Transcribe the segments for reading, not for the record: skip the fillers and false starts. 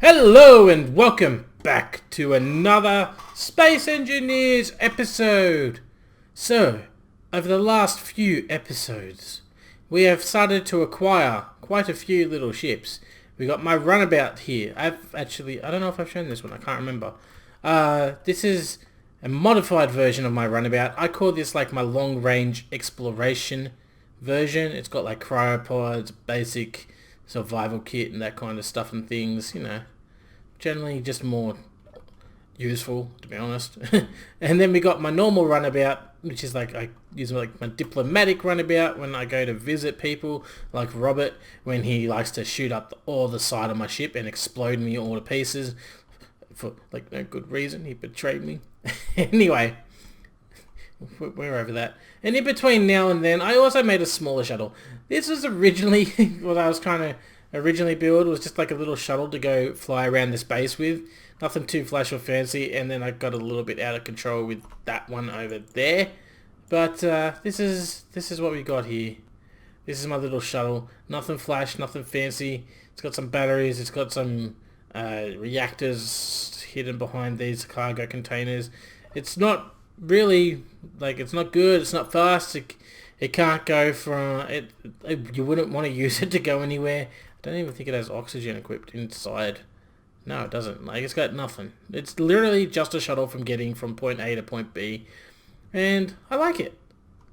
Hello and welcome back to another Space Engineers episode. So, over the last few episodes, we have started to acquire quite a few little ships. We got my runabout here. I don't know if I've shown this one, I can't remember. This is a modified version of my runabout. I call this like my long range exploration version. It's got like cryopods, basic survival kit and that kind of stuff and things, generally just more useful, to be honest. And then we got my normal runabout, which is like I use like my diplomatic runabout when I go to visit people, like Robert when he likes to shoot up all the side of my ship and explode me all to pieces for like no good reason. He betrayed me. Anyway, we're over that. And in between now and then, I also made a smaller shuttle. This was originally what I was trying to originally build, was just like a little shuttle to go fly around the space with. Nothing too flash or fancy, and then I got a little bit out of control with that one over there. But this is what we got here. This is my little shuttle. Nothing flash, nothing fancy. It's got some batteries. It's got some reactors hidden behind these cargo containers. It's not really, like, it's not good. It's not fast. It can't go from it. You wouldn't want to use it to go anywhere. I don't even think it has oxygen equipped inside. No, it doesn't. Like, it's got nothing. It's literally just a shuttle from getting from point A to point B. And I like it.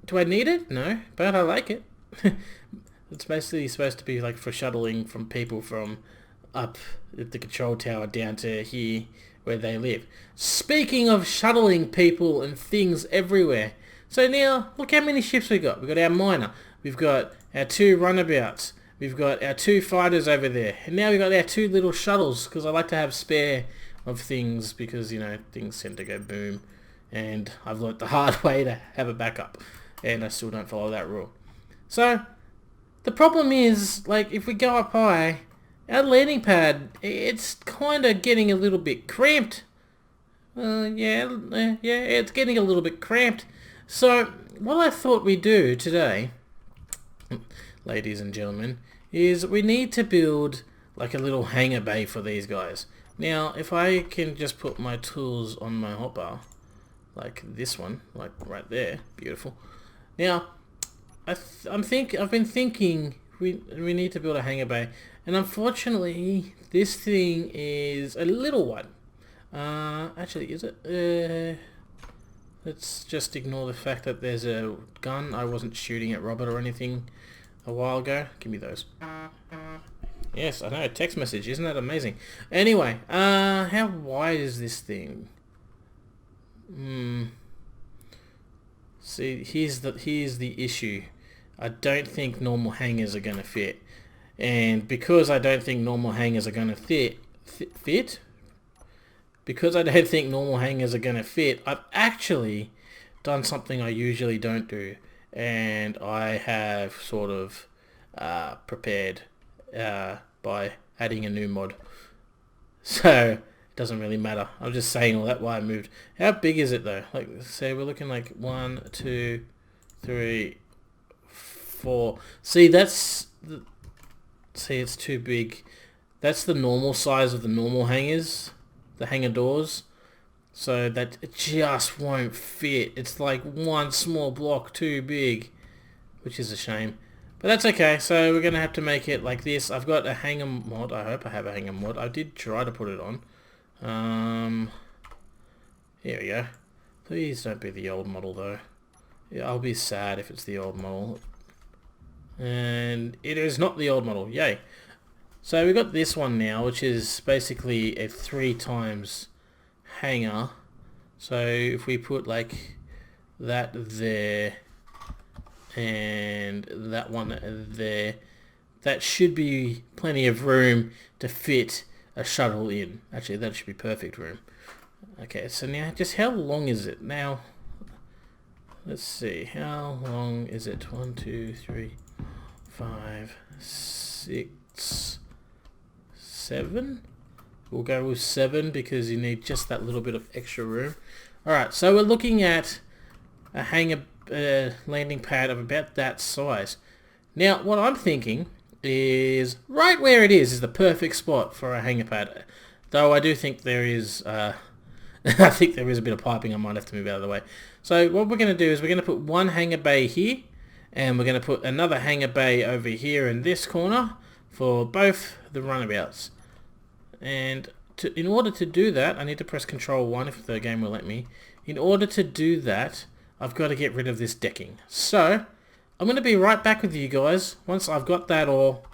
Do I need it? No, but I like it. It's basically supposed to be like for shuttling from people from up at the control tower down to here where they live. Speaking of shuttling people and things everywhere. So now, look how many ships we got. We've got our miner. We've got our two runabouts. We've got our two fighters over there. And now we've got our two little shuttles, because I like to have spare of things, because, things tend to go boom. And I've learnt the hard way to have a backup. And I still don't follow that rule. So, the problem is, like, if we go up high, our landing pad, it's kind of getting a little bit cramped. It's getting a little bit cramped. So, what I thought we'd do today, ladies and gentlemen, is we need to build like a little hangar bay for these guys. Now, if I can just put my tools on my hopper, like this one, like right there, beautiful. Now, I've been thinking we need to build a hangar bay, and unfortunately, this thing is a little one. Actually, is it? Let's just ignore the fact that there's a gun. I wasn't shooting at Robert or anything a while ago. Give me those. Yes, I know, text message. Isn't that amazing? Anyway, how wide is this thing? See, here's the issue. I don't think normal hangars are going to fit. And because I don't think normal hangars are going to fit? Because I don't think normal hangars are going to fit, I've actually done something I usually don't do. And I have sort of prepared by adding a new mod. So, it doesn't really matter. I'm just saying all that while I moved. How big is it though? Like, say we're looking like 1, 2, 3, 4. See, it's too big. That's the normal size of the normal hangars. The hangar doors, so that it just won't fit. It's like one small block too big, which is a shame, but that's okay. So we're gonna have to make it like this. I've got a hangar mod. I hope I have a hangar mod. I did try to put it on. Here we go. Please don't be the old model though. Yeah, I'll be sad if it's the old model, and it is not the old model. Yay. So we got this one now, which is basically a 3 times hangar. So if we put like that there and that one there, that should be plenty of room to fit a shuttle in. Actually, that should be perfect room. Okay, so now just how long is it? Now, let's see, how long is it? 1, 2, 3, 5, 6... 7? We'll go with 7 because you need just that little bit of extra room. Alright, so we're looking at a hangar landing pad of about that size. Now, what I'm thinking is right where it is the perfect spot for a hangar pad. Though I do think there is, I think there is a bit of piping I might have to move out of the way. So what we're going to do is we're going to put one hangar bay here, and we're going to put another hangar bay over here in this corner for both the runabouts. And in order to do that, I need to press Control 1 if the game will let me. In order to do that, I've got to get rid of this decking. So I'm going to be right back with you guys once I've got that all.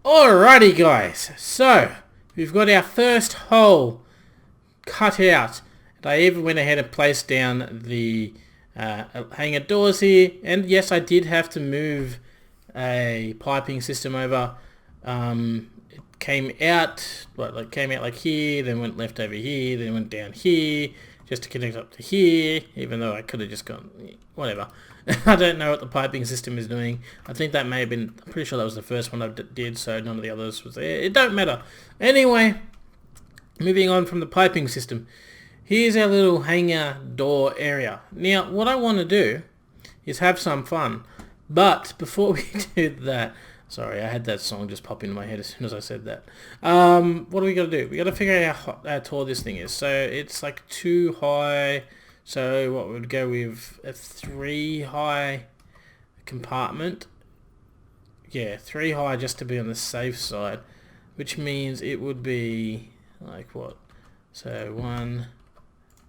Alrighty guys, so we've got our first hole cut out. And I even went ahead and placed down the hangar doors here. And yes, I did have to move a piping system over. It came out, came out like here, then went left over here, then went down here, just to connect up to here, even though I could have just gone, whatever. I don't know what the piping system is doing. I think that may have been, I'm pretty sure that was the first one I did, so none of the others was there. It don't matter. Anyway, moving on from the piping system. Here's our little hangar door area. Now, what I want to do is have some fun. But before we do that, sorry, I had that song just pop into my head as soon as I said that. What do we got to do? We got to figure out how tall this thing is. So it's like 2 high. So what would go with a 3 high compartment? Yeah, 3 high just to be on the safe side, which means it would be like what? So 1,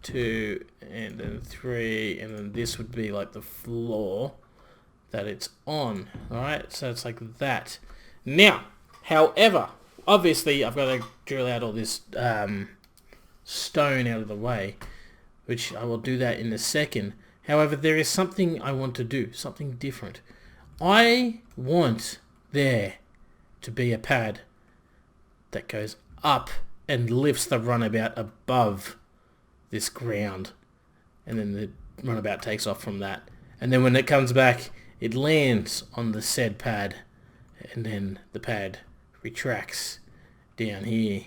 2, and then 3, and then this would be like the floor that it's on. Alright, so it's like that. Now, however, obviously I've got to drill out all this stone out of the way, which I will do that in a second. However, there is something I want to do, something different. I want there to be a pad that goes up and lifts the runabout above this ground, and then the runabout takes off from that, and then when it comes back it lands on the said pad, and then the pad retracts down here,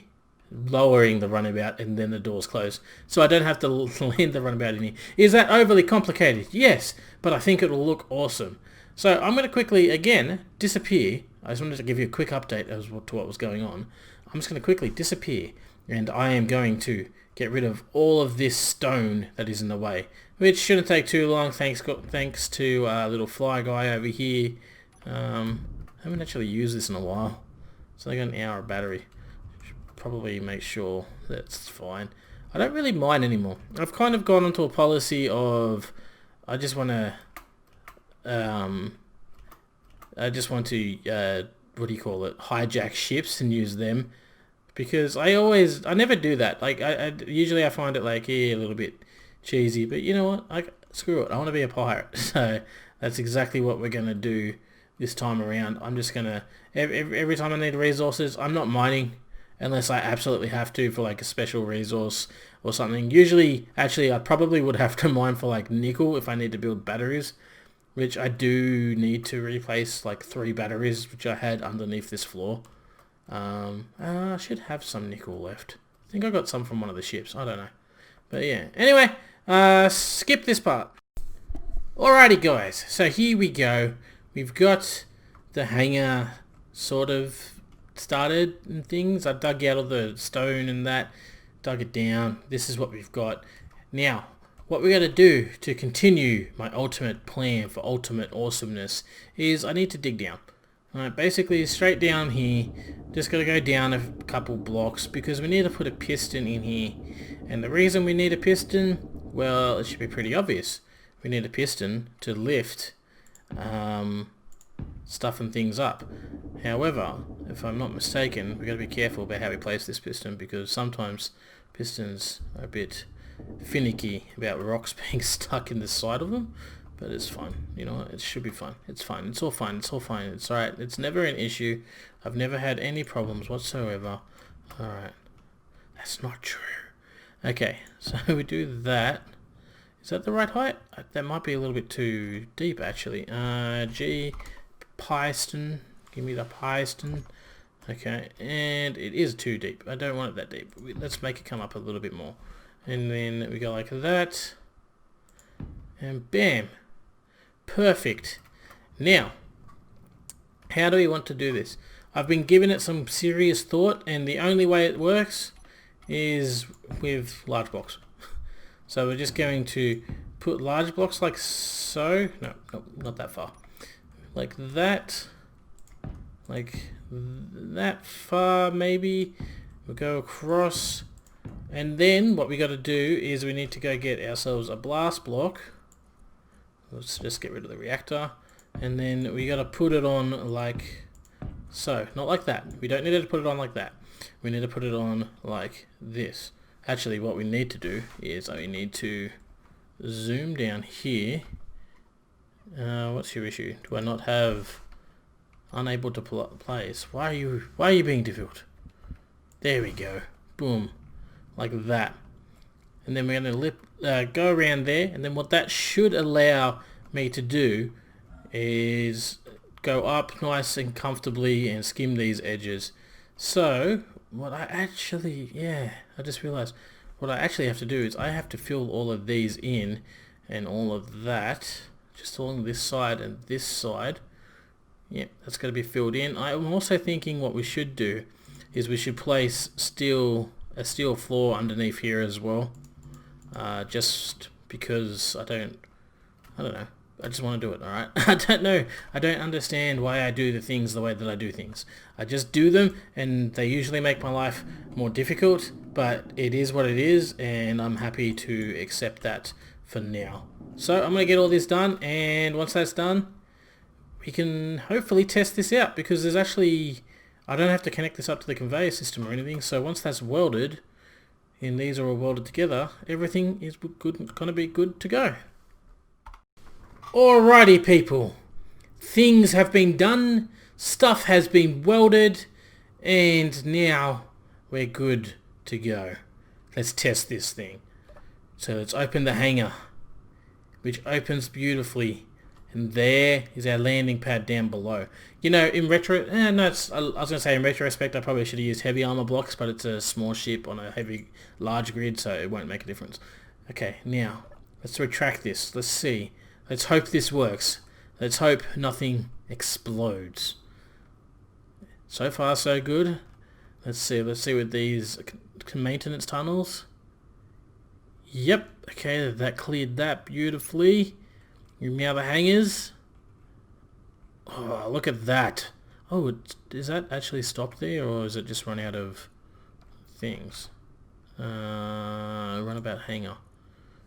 lowering the runabout, and then the doors close. So I don't have to land the runabout in here. Is that overly complicated? Yes, but I think it will look awesome. So I'm going to quickly, again, disappear. I just wanted to give you a quick update as to what was going on. I'm just going to quickly disappear, and I am going to get rid of all of this stone that is in the way, which shouldn't take too long, thanks to little fly guy over here. I haven't actually used this in a while. It's only got an hour of battery. Should probably make sure that's fine. I don't really mind anymore. I've kind of gone into a policy of I just want to what do you call it, hijack ships and use them, because I never do that. Like usually I find it like a little bit cheesy, but you know what, screw it, I want to be a pirate. So that's exactly what we're gonna do this time around. I'm just gonna every time I need resources, I'm not mining unless I absolutely have to for like a special resource or something. Usually, actually, I probably would have to mine for like nickel if I need to build batteries, which I do need to replace like 3 batteries which I had underneath this floor. I should have some nickel left. I think I got some from one of the ships, I don't know. But yeah, anyway, skip this part. Alrighty guys, so here we go. We've got the hangar sort of started and things. I dug out all the stone and that, dug it down. This is what we've got. Now, what we got to do to continue my ultimate plan for ultimate awesomeness is I need to dig down. Alright, basically straight down here, just got to go down a couple blocks because we need to put a piston in here. And the reason we need a piston, well, it should be pretty obvious. We need a piston to lift stuff and things up. However, if I'm not mistaken, we've got to be careful about how we place this piston, because sometimes pistons are a bit finicky about rocks being stuck in the side of them, but it's fine. You know what? It should be fine. It's fine. It's all fine. It's all fine. It's alright. It's never an issue. I've never had any problems whatsoever. Alright. That's not true. Okay, so we do that. Is that the right height? That might be a little bit too deep, actually. G, piston. Give me the piston. Okay, and it is too deep. I don't want it that deep. Let's make it come up a little bit more. And then we go like that. And bam. Perfect. Now, How do we want to do this? I've been giving it some serious thought, and the only way it works is with large blocks. So we're just going to put large blocks like so. No, not that far. Like that. Like that far maybe. We'll go across. And then what we got to do is we need to go get ourselves a blast block. Let's just get rid of the reactor. And then we got to put it on like so. Not like that. We don't need to put it on like that. We need to put it on like this. Actually, what we need to do is I need to zoom down here. What's your issue? Do I not have unable to place? Why are you being difficult? There we go. Boom. Like that. And then we're going to go around there, and then what that should allow me to do is go up nice and comfortably and skim these edges. So what I actually, I just realized what I actually have to do is I have to fill all of these in and all of that just along this side and this side. Yep, that's going to be filled in. I'm also thinking what we should do is we should place a steel floor underneath here as well, just because I don't know, I just want to do it. Alright, I don't know, I don't understand why I do the things the way that I do things. I just do them, and they usually make my life more difficult, but it is what it is, and I'm happy to accept that for now. So I'm going to get all this done, and once that's done we can hopefully test this out, because there's actually, I don't have to connect this up to the conveyor system or anything. So once that's welded and these are all welded together, everything is gonna be good to go. Alrighty people, things have been done, stuff has been welded, and now we're good to go. Let's test this thing. So let's open the hangar, which opens beautifully. And there is our landing pad down below. You know, in retrospect, I was going to say in retrospect I probably should have used heavy armor blocks, but it's a small ship on a large grid, so it won't make a difference. Okay, now, let's retract this. Let's see. Let's hope this works. Let's hope nothing explodes. So far, so good. Let's see with these maintenance tunnels. Yep, okay, that cleared that beautifully. Give me other hangars. Oh, look at that. Oh, is that actually stopped there, or is it just run out of things? Runabout hangar.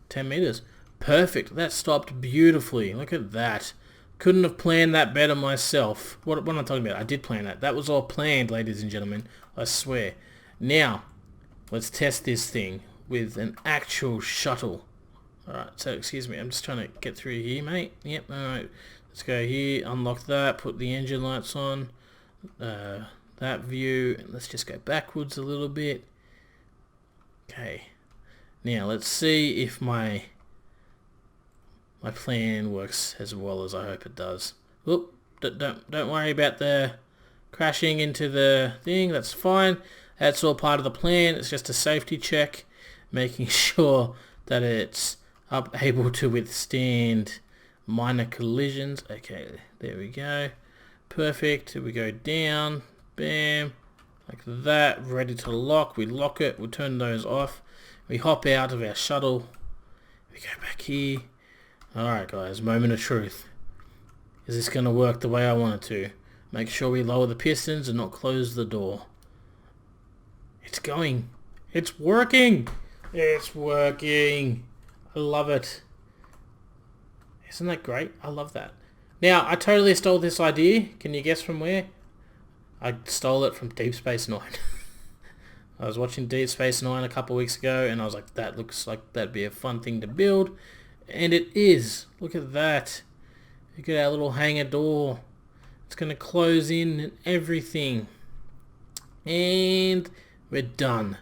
10 meters. Perfect. That stopped beautifully. Look at that. Couldn't have planned that better myself. What am I talking about? I did plan that. That was all planned, ladies and gentlemen. I swear. Now, let's test this thing with an actual shuttle. Alright, so excuse me, I'm just trying to get through here, mate. Yep, alright. Let's go here, unlock that, put the engine lights on. That view, and let's just go backwards a little bit. Okay. Now, let's see if my plan works as well as I hope it does. Oop, don't worry about the crashing into the thing, that's fine. That's all part of the plan, it's just a safety check, making sure that it's able to withstand minor collisions. Okay, there we go. Perfect. We go down. Bam. Like that. Ready to lock. We lock it. We turn those off. We hop out of our shuttle. We go back here. Alright guys, moment of truth. Is this going to work the way I want it to? Make sure we lower the pistons and not close the door. It's going. It's working. It's working. I love it. Isn't that great? I love that. Now, I totally stole this idea. Can you guess from where? I stole it from Deep Space Nine. I was watching Deep Space Nine a couple of weeks ago, and I was like, that looks like that'd be a fun thing to build. And it is. Look at that. Look at our little hangar door. It's going to close in and everything. And we're done.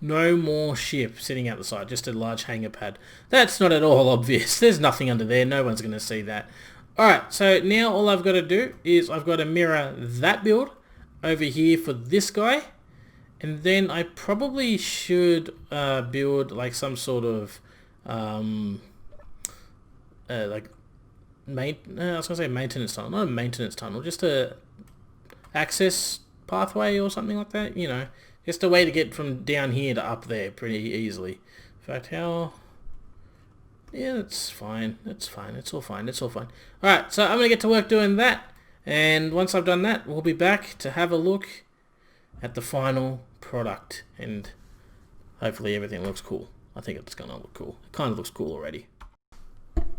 No more ship sitting out the side, just a large hangar pad. That's not at all obvious. There's nothing under there. No one's going to see that. Alright, so now all I've got to do is I've got to mirror that build over here for this guy. And then I probably should build like some sort of I was going to say maintenance tunnel. Not a maintenance tunnel, just a access pathway or something like that, you know. Just a way to get from down here to up there pretty easily. In fact, how... Yeah, that's fine. That's fine. It's all fine. It's all fine. Alright, so I'm going to get to work doing that. And once I've done that, we'll be back to have a look at the final product. And hopefully everything looks cool. I think it's going to look cool. It kind of looks cool already.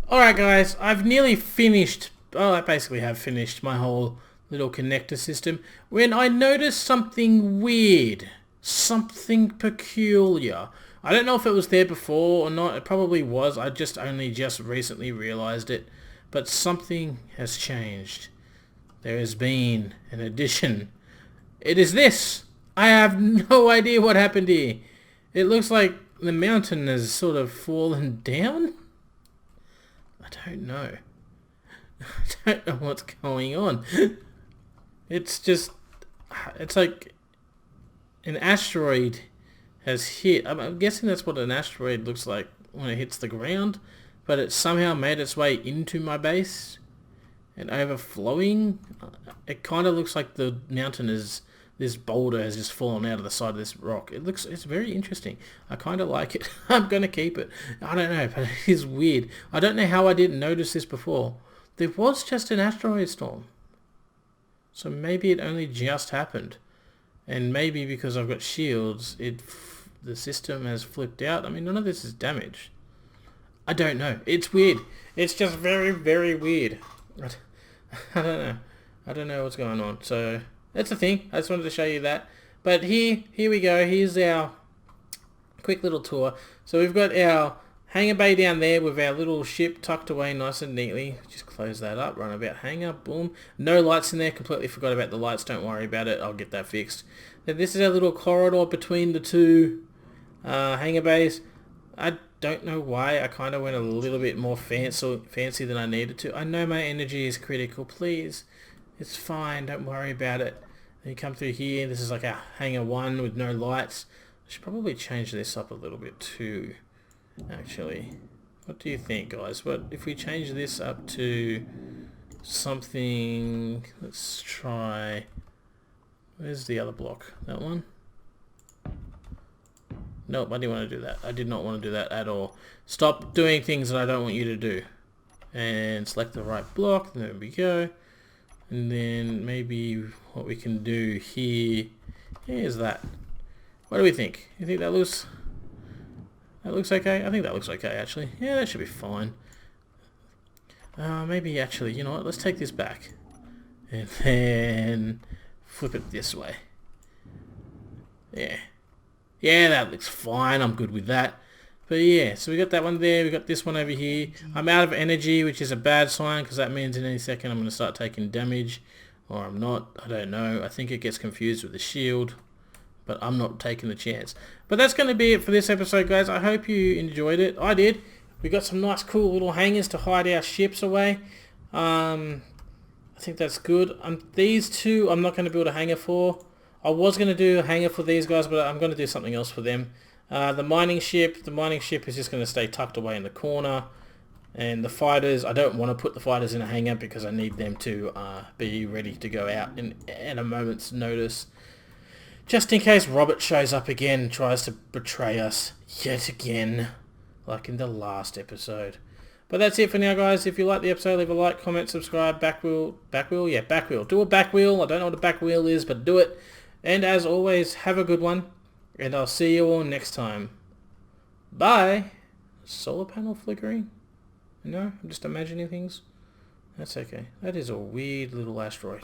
Alright guys, I've nearly finished... Oh, I basically have finished my whole little connector system when I noticed something weird. Something peculiar. I don't know if it was there before or not. It probably was. I only just recently realized it. But something has changed. There has been an addition. It is this. I have no idea what happened here. It looks like the mountain has sort of fallen down. I don't know. I don't know what's going on. It's just... It's like an asteroid has hit. I'm guessing that's what an asteroid looks like when it hits the ground, but it somehow made its way into my base and overflowing. It kind of looks like the mountain is... This boulder has just fallen out of the side of this rock. It's very interesting. I kind of like it. I'm going to keep it. I don't know, but it is weird. I don't know how I didn't notice this before. There was just an asteroid storm. So maybe it only just happened. And maybe because I've got shields, the system has flipped out. I mean, none of this is damaged. I don't know. It's weird. It's just very, very weird. I don't know. I don't know what's going on. So... That's the thing. I just wanted to show you that. But here we go. Here's our quick little tour. So we've got our hangar bay down there with our little ship tucked away nice and neatly. Just close that up. Run about hangar. Boom. No lights in there. Completely forgot about the lights. Don't worry about it. I'll get that fixed. Then this is our little corridor between the two hangar bays. I don't know why. I kind of went a little bit more fancy than I needed to. I know my energy is critical. Please. It's fine, don't worry about it. Then you come through here, this is like a hangar 1 with no lights. I should probably change this up a little bit too, actually. What do you think, guys? What if we change this up to something... Let's try... Where's the other block? That one? Nope, I didn't want to do that. I did not want to do that at all. Stop doing things that I don't want you to do. And select the right block, there we go. And then maybe what we can do here is that. What do we think? You think that looks okay? I think that looks okay actually. Yeah, that should be fine. Maybe actually, you know what? Let's take this back. And then flip it this way. Yeah. Yeah, that looks fine. I'm good with that. But yeah, so we got that one there, we got this one over here. I'm out of energy, which is a bad sign, because that means in any second I'm going to start taking damage. Or I'm not, I don't know. I think it gets confused with the shield. But I'm not taking the chance. But that's going to be it for this episode, guys. I hope you enjoyed it. I did. We got some nice cool little hangars to hide our ships away. I think that's good. These two I'm not going to build a hangar for. I was going to do a hangar for these guys, but I'm going to do something else for them. The mining ship is just going to stay tucked away in the corner. And the fighters, I don't want to put the fighters in a hangar because I need them to be ready to go out in a moment's notice. Just in case Robert shows up again and tries to betray us yet again, like in the last episode. But that's it for now, guys. If you like the episode, leave a like, comment, subscribe, backwheel. Yeah, backwheel. Do a backwheel. I don't know what a backwheel is, but do it. And as always, have a good one. And I'll see you all next time. Bye. Solar panel flickering? No, I'm just imagining things. That's okay. That is a weird little asteroid.